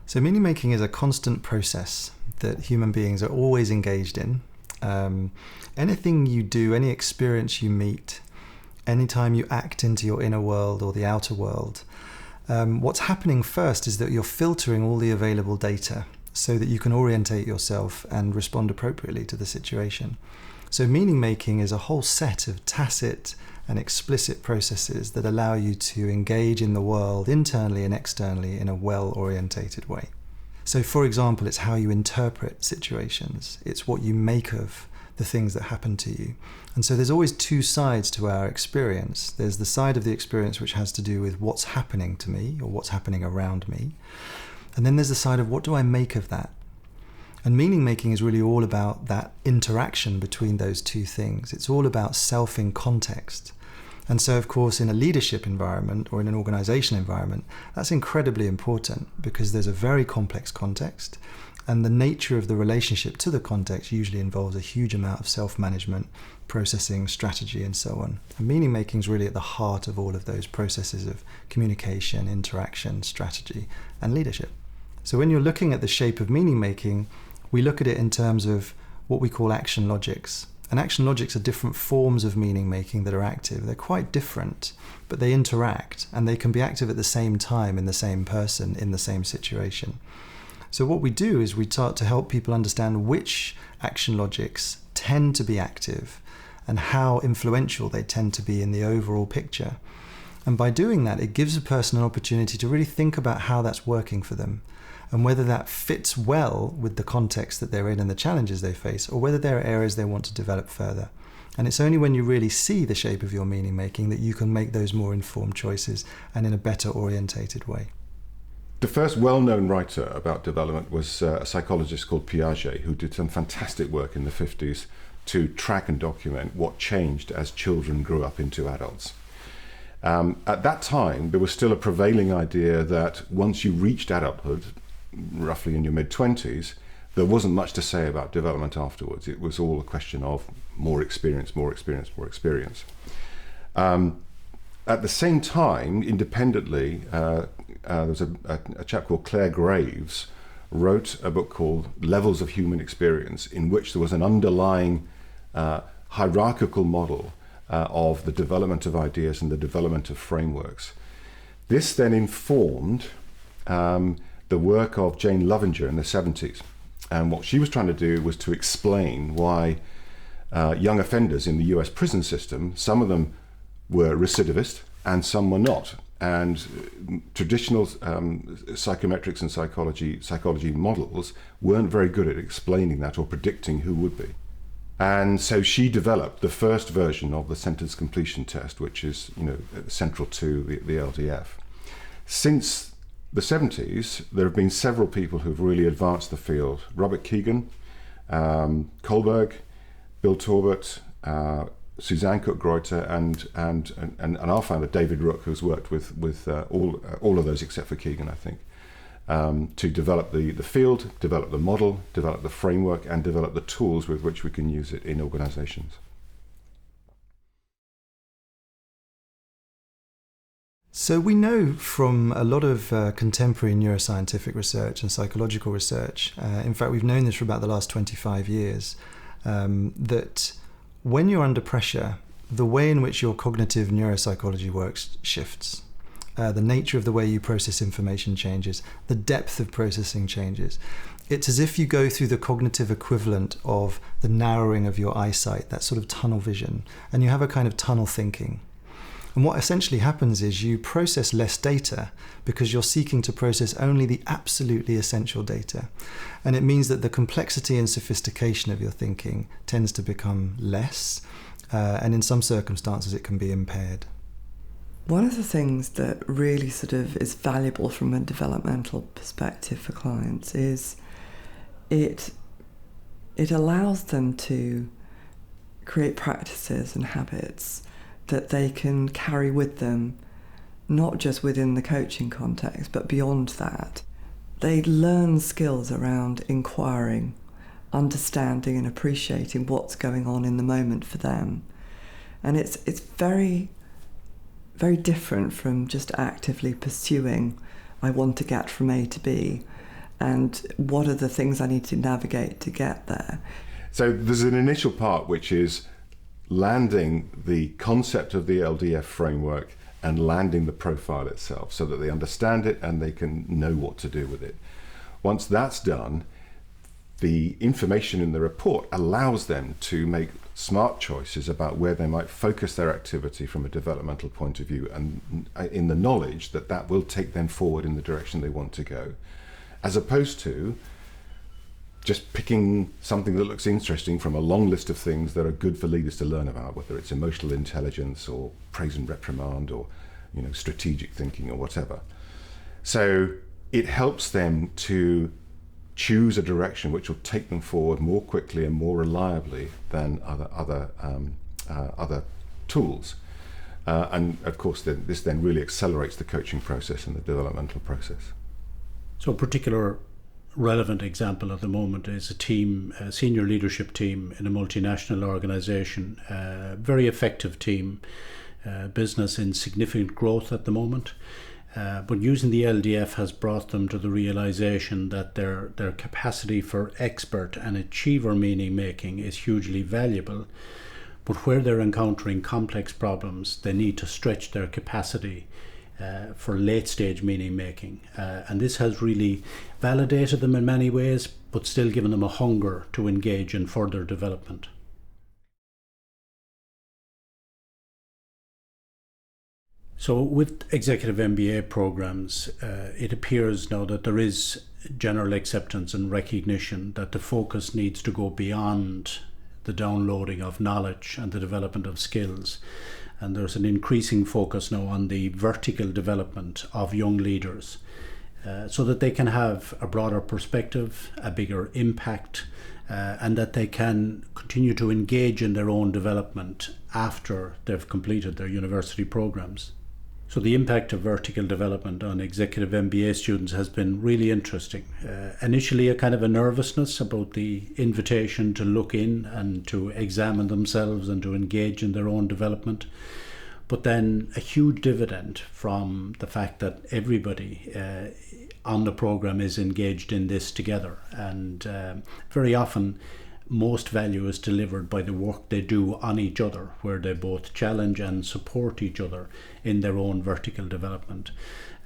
So meaning making is a constant process that human beings are always engaged in. Anything you do, any experience you meet, anytime you act into your inner world or the outer world, what's happening first is that you're filtering all the available data so that you can orientate yourself and respond appropriately to the situation. So meaning making is a whole set of tacit and explicit processes that allow you to engage in the world internally and externally in a well-orientated way. So for example, it's how you interpret situations. It's what you make of the things that happen to you. And so there's always two sides to our experience. There's the side of the experience which has to do with what's happening to me or what's happening around me. And then there's the side of what do I make of that? And meaning making is really all about that interaction between those two things. It's all about self in context. And so, of course, in a leadership environment or in an organization environment, that's incredibly important because there's a very complex context, and the nature of the relationship to the context usually involves a huge amount of self-management, processing, strategy, and so on. And meaning making is really at the heart of all of those processes of communication, interaction, strategy, and leadership. So when you're looking at the shape of meaning making, we look at it in terms of what we call action logics. And action logics are different forms of meaning making that are active. They're quite different, but they interact, and they can be active at the same time in the same person, in the same situation. So what we do is we start to help people understand which action logics tend to be active and how influential they tend to be in the overall picture. And by doing that, it gives a person an opportunity to really think about how that's working for them, and whether that fits well with the context that they're in and the challenges they face, or whether there are areas they want to develop further. And it's only when you really see the shape of your meaning making that you can make those more informed choices and in a better orientated way. The first well-known writer about development was a psychologist called Piaget, who did some fantastic work in the 50s to track and document what changed as children grew up into adults. At that time, there was still a prevailing idea that once you reached adulthood, roughly in your mid-20s, there wasn't much to say about development afterwards. It was all a question of more experience, more experience, more experience. At the same time, independently, there was a chap called Claire Graves wrote a book called Levels of Human Experience, in which there was an underlying hierarchical model of the development of ideas and the development of frameworks. This then informed the work of Jane Lovinger in the 70s. And what she was trying to do was to explain why young offenders in the US prison system, some of them were recidivist and some were not. And traditional psychometrics and psychology models weren't very good at explaining that or predicting who would be. And so she developed the first version of the sentence completion test, which is, central to the LDF. Since the 70s, there have been several people who've really advanced the field. Robert Keegan, Kohlberg, Bill Torbert, Suzanne Cook-Greuter, and our founder David Rook, who's worked with all of those except for Keegan, I think, to develop the field, develop the model, develop the framework, and develop the tools with which we can use it in organizations. So we know from a lot of contemporary neuroscientific research and psychological research, in fact we've known this for about the last 25 years, that when you're under pressure, the way in which your cognitive neuropsychology works shifts. The nature of the way you process information changes, the depth of processing changes. It's as if you go through the cognitive equivalent of the narrowing of your eyesight, that sort of tunnel vision, and you have a kind of tunnel thinking. And what essentially happens is you process less data because you're seeking to process only the absolutely essential data. And it means that the complexity and sophistication of your thinking tends to become less, and in some circumstances it can be impaired. One of the things that really sort of is valuable from a developmental perspective for clients is it allows them to create practices and habits that they can carry with them, not just within the coaching context, but beyond that. They learn skills around inquiring, understanding and appreciating what's going on in the moment for them. And it's very, very different from just actively pursuing, I want to get from A to B. and what are the things I need to navigate to get there. So there's an initial part which is landing the concept of the LDF framework and landing the profile itself so that they understand it and they can know what to do with it. Once that's done, the information in the report allows them to make smart choices about where they might focus their activity from a developmental point of view, and in the knowledge that that will take them forward in the direction they want to go, as opposed to just picking something that looks interesting from a long list of things that are good for leaders to learn about, whether it's emotional intelligence or praise and reprimand or strategic thinking or whatever. So it helps them to choose a direction which will take them forward more quickly and more reliably than other tools. And of course, this then really accelerates the coaching process and the developmental process. So a particular relevant example at the moment is a senior leadership team in a multinational organization, very effective team, business in significant growth at the moment. But using the LDF has brought them to the realization that their capacity for expert and achiever meaning making is hugely valuable. But where they're encountering complex problems, they need to stretch their capacity for late stage meaning making. And this has really validated them in many ways, but still given them a hunger to engage in further development. So with executive MBA programs, it appears now that there is general acceptance and recognition that the focus needs to go beyond the downloading of knowledge and the development of skills. And there's an increasing focus now on the vertical development of young leaders so that they can have a broader perspective, a bigger impact, and that they can continue to engage in their own development after they've completed their university programs. So the impact of vertical development on executive MBA students has been really interesting. Initially, a kind of a nervousness about the invitation to look in and to examine themselves and to engage in their own development. But then a huge dividend from the fact that everybody on the program is engaged in this together. And very often, most value is delivered by the work they do on each other, where they both challenge and support each other in their own vertical development.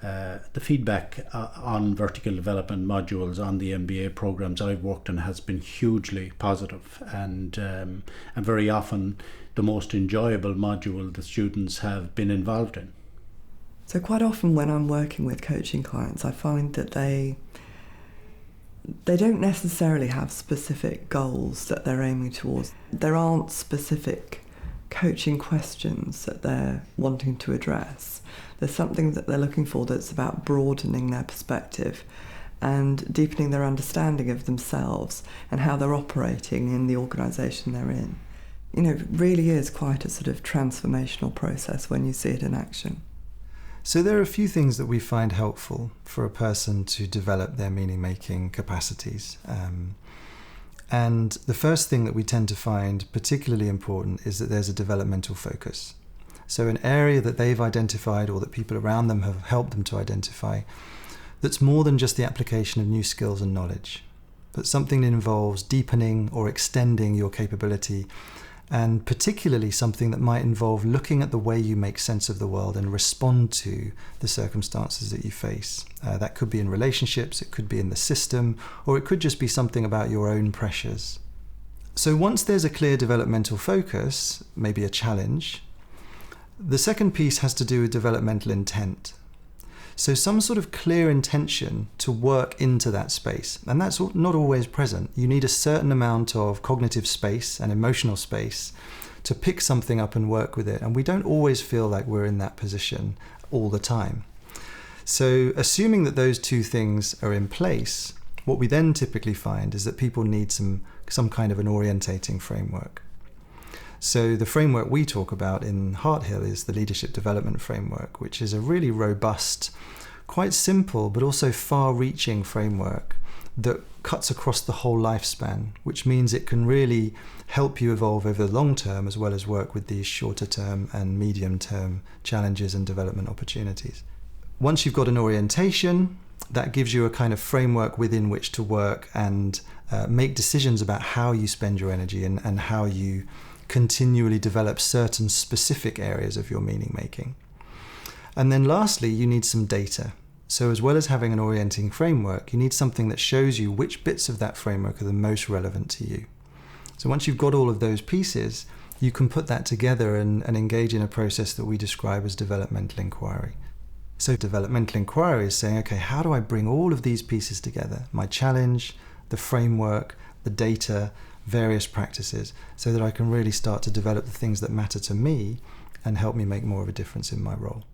The feedback on vertical development modules on the MBA programs I've worked in has been hugely positive, and very often the most enjoyable module the students have been involved in. So quite often when I'm working with coaching clients, I find that they don't necessarily have specific goals that they're aiming towards. There aren't specific coaching questions that they're wanting to address. There's something that they're looking for that's about broadening their perspective and deepening their understanding of themselves and how they're operating in the organisation they're in. It really is quite a sort of transformational process when you see it in action. So there are a few things that we find helpful for a person to develop their meaning-making capacities. And the first thing that we tend to find particularly important is that there's a developmental focus. So an area that they've identified or that people around them have helped them to identify that's more than just the application of new skills and knowledge, but something that involves deepening or extending your capability, and particularly something that might involve looking at the way you make sense of the world and respond to the circumstances that you face. That could be in relationships, it could be in the system, or it could just be something about your own pressures. So once there's a clear developmental focus, maybe a challenge, the second piece has to do with developmental intent. So some sort of clear intention to work into that space. And that's not always present. You need a certain amount of cognitive space and emotional space to pick something up and work with it. And we don't always feel like we're in that position all the time. So assuming that those two things are in place, what we then typically find is that people need some kind of an orientating framework. So the framework we talk about in Harthill is the Leadership Development Framework, which is a really robust, quite simple, but also far-reaching framework that cuts across the whole lifespan, which means it can really help you evolve over the long term as well as work with these shorter term and medium term challenges and development opportunities. Once you've got an orientation, that gives you a kind of framework within which to work and make decisions about how you spend your energy and how you continually develop certain specific areas of your meaning making. And then lastly, you need some data. So as well as having an orienting framework, you need something that shows you which bits of that framework are the most relevant to you. So once you've got all of those pieces, you can put that together and engage in a process that we describe as developmental inquiry. So developmental inquiry is saying, okay, how do I bring all of these pieces together? My challenge, the framework, the data, various practices, so that I can really start to develop the things that matter to me and help me make more of a difference in my role.